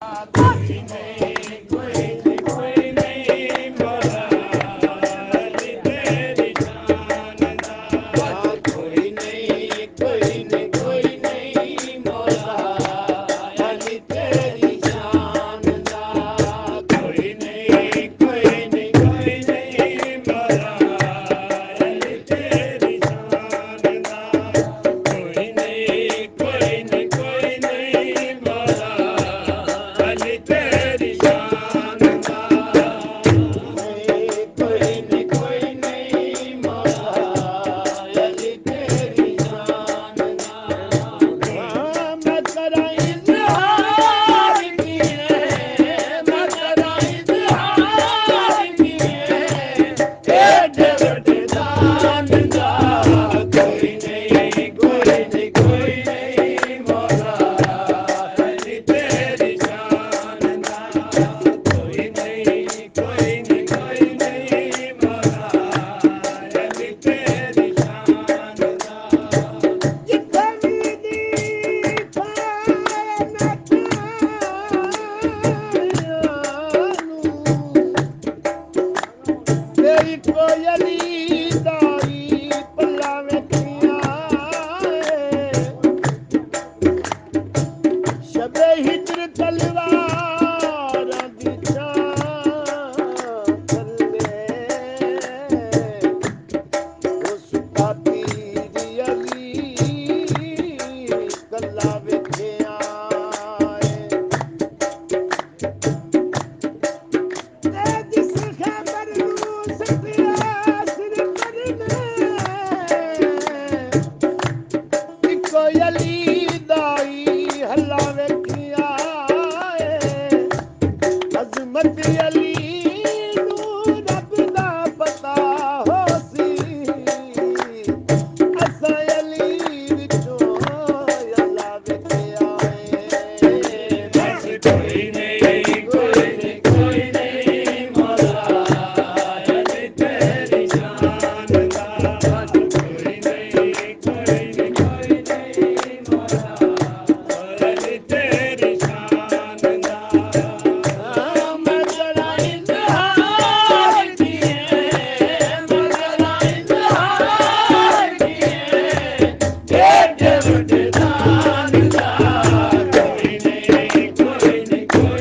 कोई नहीं कोई नहीं कोई नहीं मौला अली तेरी शान दा कोई नहीं कोई नहीं कोई नहीं मौला अली तेरी शान दा कोई नहीं कोई नहीं कोई नहीं मौला अली तेरी शान दा कोई नहीं कोई नहीं कोई नहीं मौला अली तेरी शान दा कोई नहीं कोई नहीं मौला अली तेरी शान दा मैं करा इज़हार किए मैं करा इज़हार किए एडे वड्डे दान दा कोई नहीं कोई नहीं कोई नहीं मौला अली तेरी शान दा कोई नहीं कोई नहीं कोई नहीं मौला अली तेरी शान दा जिथे भी दी पाए तेरी कोयली दाई पल्ला ਵੇਖੀਆਂ ਸ਼ਬੇ ਹਿਜਰ ਤਲਵਾਰਾਂ ਦੀ ਛਾਂ ਥੱਲੇ ਉਸ ਪਾਪੀ ਦੀ ਅਲੀ ਕੱਲਾ ਵੇਖਿਆ ਤੇ ਜਿਸ ਖਬਰ ਨੂੰ ਸਪਿਆ ਸਿਰ ਕਰਨੇ ਕੋਇਲੀ ਦਾਈ ਹੱਲਾ ਵੇਖਿਆ ਅਜ਼ਮਤ ਅਲੀ ਨੂੰ ਰੱਬ ਦਾ ਪਤਾ ਹੋ ਸੀ ਅਸਾਂ ਅਲੀ ਵਿੱਚੋਂ ਅੱਲਾ ਵੇਖਿਆ ਬਸ ਕੋਈ ਨਹੀਂ ਕੋਈ ਨਹੀਂ ਕੋਈ ਨਹੀਂ ਮੌਲਾ ਅਲੀ ਤੇਰੀ ਸ਼ਾਨ ਦਾ ਕੋਈ ਨਹੀਂ ਕੋਈ ਨਹੀਂ ਕੋਈ ਨਹੀਂ ਮੌਲਾ ਅਲੀ ਤੇਰੀ ਸ਼ਾਨ ਦਾ ਮੈਂ ਜਰਾ ਇਜ਼ਹਾਰ ਕੀਏ ਮੈਂ ਜਰਾ ਇਜ਼ਹਾਰ ਕੀਏ ਏਡੇ ਵੱਡੇ ਦਾਨ ਦਾ ਕੋਈ ਨਹੀਂ ਕੋਈ ਨਹੀਂ ਕੋਈ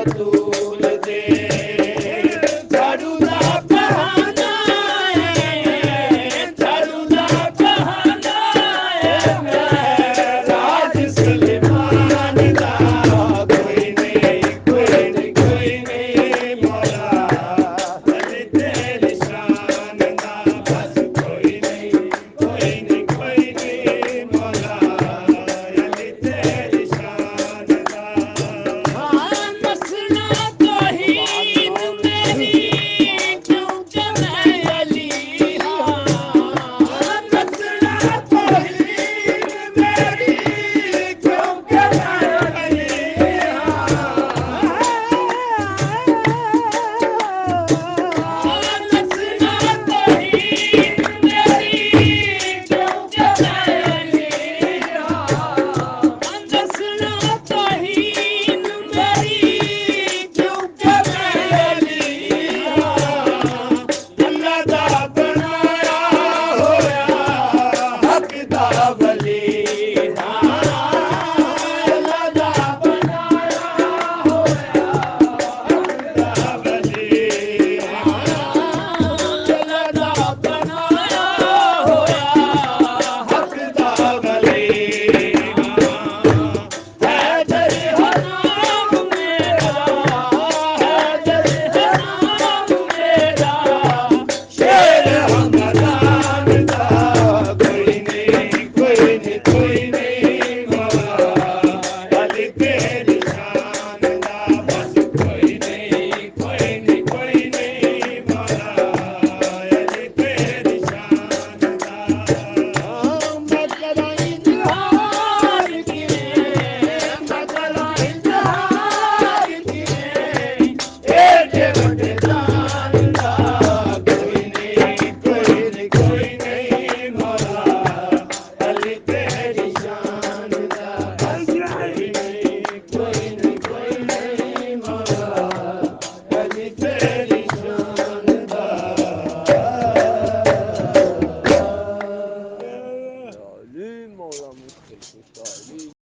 ਤੂੰ